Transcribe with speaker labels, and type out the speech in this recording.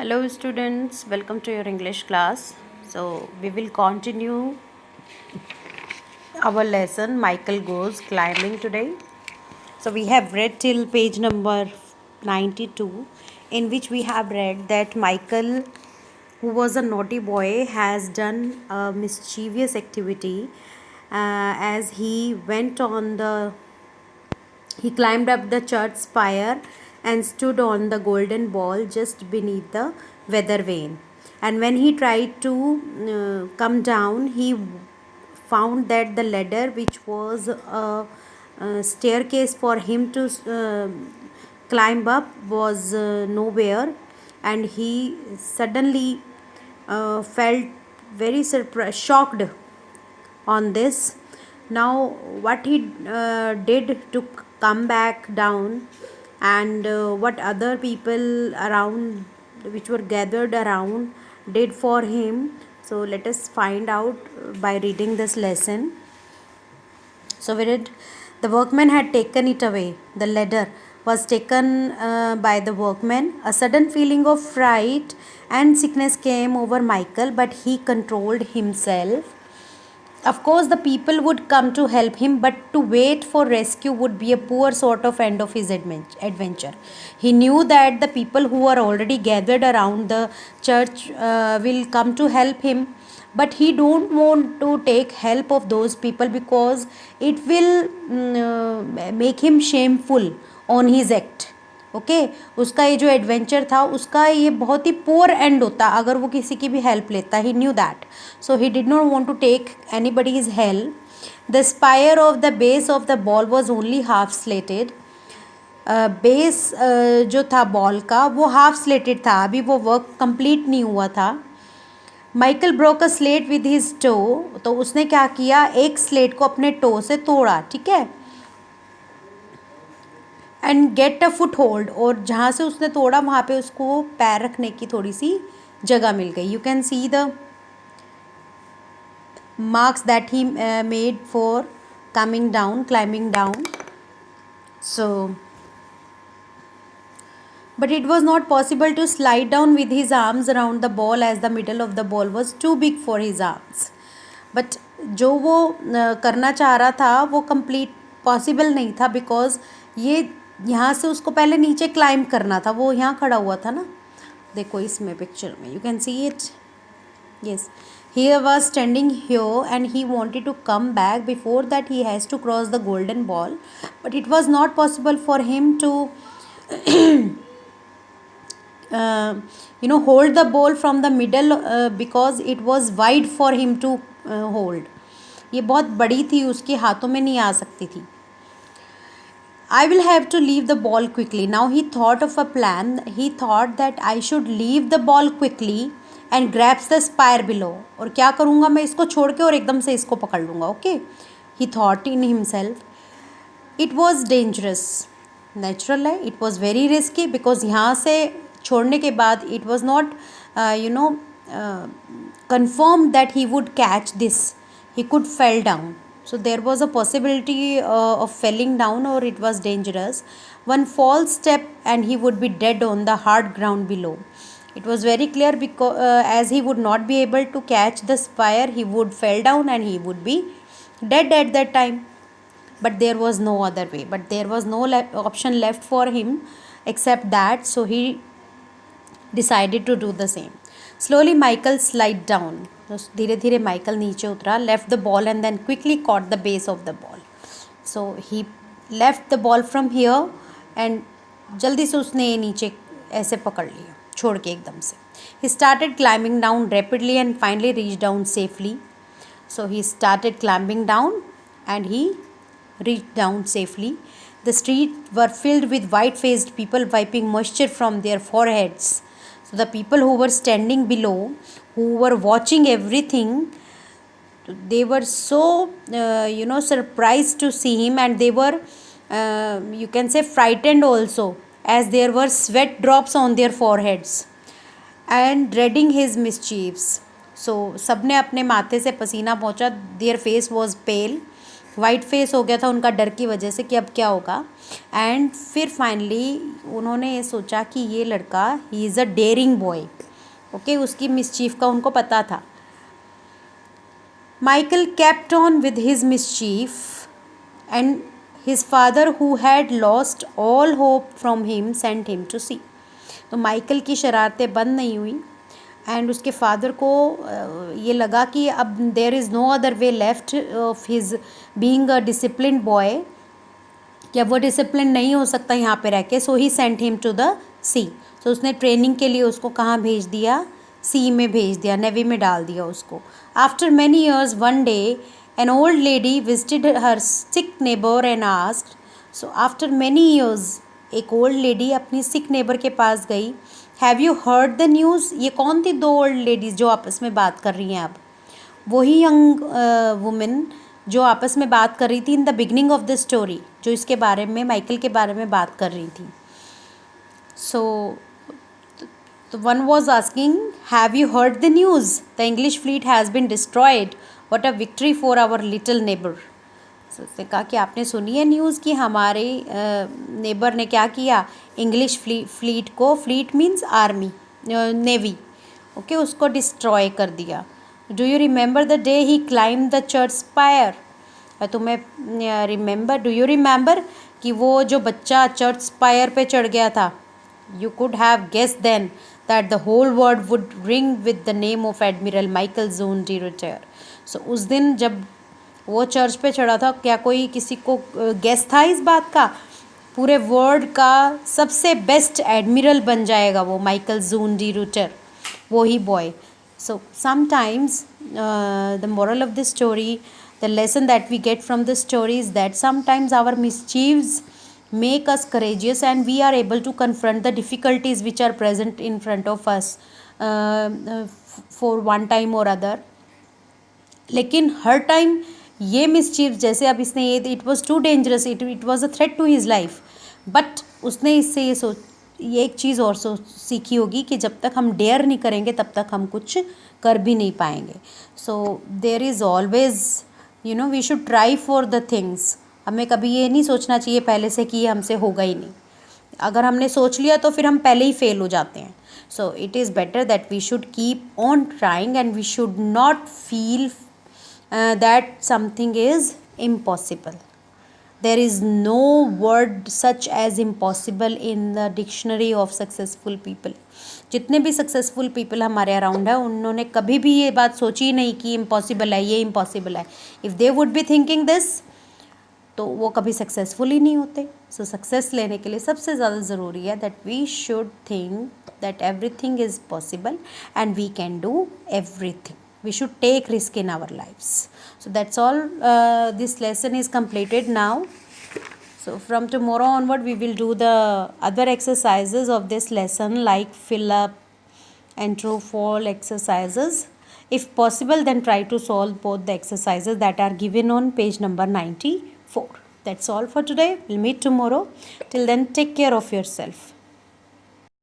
Speaker 1: Hello students, welcome to your English class. So we will continue our lesson Michael Goes Climbing today. So we have read till page number 92, in which we have read that Michael, who was a naughty boy, has done a mischievous activity as he climbed up the church spire and stood on the golden ball just beneath the weather vane. And when he tried to come down, he found that the ladder, which was a staircase for him to climb up, was nowhere, and he suddenly felt very shocked on this. Now, what he did to come back down, and what other people around, which were gathered around, did for him. So, let us find out by reading this lesson. So, we read, the workman had taken it away. The ladder was taken by the workman. A sudden feeling of fright and sickness came over Michael, but he controlled himself. Of course, the people would come to help him, but to wait for rescue would be a poor sort of end of his adventure. He knew that the people who are already gathered around the church will come to help him, but he don't want to take help of those people because it will make him shameful on his act. Okay उसका ये जो adventure था उसका ये बहुत ही poor and होता अगर वो किसी की भी हेल्प लेता. He knew that, so he did not want to take anybody's help. The spire of the base of the ball was only half slated. Base जो था बॉल का वो हाफ स्लेटेड था, अभी वो वर्क कंप्लीट नहीं हुआ था. Michael broke a slate with his toe. तो उसने क्या किया, एक स्लेट को अपने टो से तोड़ा, ठीक है, and get a foot hold. और जहाँ से उसने तोड़ा वहाँ पे उसको पैर रखने की थोड़ी सी जगह मिल गई. You can see the marks that he made for climbing down. So but it was not possible to slide down with his arms around the ball as the middle of the ball was too big for his arms. but जो वो करना चाह रहा था वो complete possible नहीं था, because ये यहाँ से उसको पहले नीचे क्लाइंब करना था. वो यहाँ खड़ा हुआ था ना, देखो इसमें पिक्चर में, you can see it. yes, he was standing here and he wanted to come back. Before that he has to cross the golden ball, but it was not possible for him to hold the ball from the middle because it was wide for him to hold. ये बहुत बड़ी थी, उसके हाथों में नहीं आ सकती थी. I will have to leave the ball quickly. Now he thought of a plan. He thought that I should leave the ball quickly and grabs the spire below. और क्या करूँगा मैं, इसको छोड़ के और एकदम से इसको पकड़ लूँगा. Okay, he thought in himself. It was dangerous. Natural है, it was very risky because यहाँ से छोड़ने के बाद it was not confirmed that he would catch this. He could fall down. So there was a possibility of falling down, or it was dangerous. One false step and he would be dead on the hard ground below. It was very clear because as he would not be able to catch the spire, he would fall down and he would be dead at that time. But there was no other way. But there was no option left for him except that. So he decided to do the same. Slowly Michael slid down. तो धीरे धीरे Michael नीचे उतरा. Left the ball and then quickly caught the base of the ball. So he left the ball from here and जल्दी से उसने ये नीचे ऐसे पकड़ लिया छोड़ के एकदम से. He started climbing down rapidly and finally reach down safely. So he started climbing down and he reached down safely. The streets were filled with white-faced people wiping moisture from their foreheads. So the people who were standing below, who were watching everything, they were so surprised to see him, and they were you can say frightened also, as there were sweat drops on their foreheads and dreading his mischiefs. So सबने अपने माथे से पसीना पहुंचा. Their face was pale. White face हो गया था उनका डर की वजह से कि अब क्या होगा। एंड फिर फाइनली उन्होंने ये सोचा कि ये लड़का he is a dairying boy, okay, उसकी मिसचीफ का उनको पता था। Michael kept on with his mischief, and his father, who had lost all hope from him, sent him to sea. तो माइकल की शरारतें बंद नहीं हुई एंड उसके फादर को ये लगा कि अब there is no other way left of his being a disciplined boy, कि अब वो डिसिप्लिन नहीं हो सकता यहाँ पे रह के, सो ही सेंट हिम टू द सी। तो उसने ट्रेनिंग के लिए उसको कहाँ भेज दिया, सी में भेज दिया, नेवी में डाल दिया उसको। After many years one day an old lady visited her sick neighbour and asked, so after many years एक ओल्ड लेडी अपनी सिक नेबर के पास गई, have you heard the news. ये कौन थी दो ओल्ड लेडीज़ जो आपस में बात कर रही हैं अब, वही यंग वुमेन जो आपस में बात कर रही थी in the beginning of the story, जो इसके बारे में माइकल के बारे में बात कर रही थी। So one was asking, have you heard the news, the English fleet has been destroyed, what a victory for our little neighbour. उसने कहा कि आपने सुनी है न्यूज़ कि हमारे नेबर ने क्या किया, इंग्लिश फ्लीट को, fleet means army, navy, okay, उसको डिस्ट्रॉय कर दिया। Do you remember the day he climb the church spire. तुम्हें डू यू रिमेंबर कि वो जो बच्चा चर्च स्पायर पे चढ़ गया था, you could have guess then that the whole world would ring with the name of admiral Michael Jun De Ruyter. So उस दिन जब वो चर्च पे चढ़ा था, क्या कोई किसी को गेस था इस बात का, पूरे वर्ल्ड का सबसे बेस्ट एडमिरल बन जाएगा वो माइकल जून डी रिटायर, वो ही boy. So sometimes the moral of the story, the lesson that we get from the story is that sometimes our mischiefs make us courageous and we are able to confront the difficulties which are present in front of us for one time or other. लेकिन हर time ये mischief, जैसे अब इसने ये, it was too dangerous, it was a threat to his life, but उसने इससे ये एक चीज़ और सीखी होगी कि जब तक हम डेयर नहीं करेंगे तब तक हम कुछ कर भी नहीं पाएंगे। So there is always, you know, we should try for the things. हमें कभी ये नहीं सोचना चाहिए पहले से कि ये हमसे होगा ही नहीं। अगर हमने सोच लिया तो फिर हम पहले ही फेल हो जाते हैं। So it is better that we should keep on trying and we should not feel that something is impossible. There is no word such as impossible in the dictionary of successful people. जितने भी successful people हमारे around है, उन्होंने कभी भी ये बात सोची ही नहीं कि इम्पॉसिबल है, ये इम्पॉसिबल है। If they would be thinking this, तो वो कभी सक्सेसफुल ही नहीं होते। सो सक्सेस लेने के लिए सबसे ज़्यादा ज़रूरी है that we should think that everything is possible and we can do everything. We should take risk in our lives. So that's all. This lesson is completed now. So from tomorrow onward we will do the other exercises of this lesson, like fill up and true fall exercises. If possible, then try to solve both the exercises that are given on page number 94. That's all for today. We'll meet tomorrow. Till then, take care of yourself.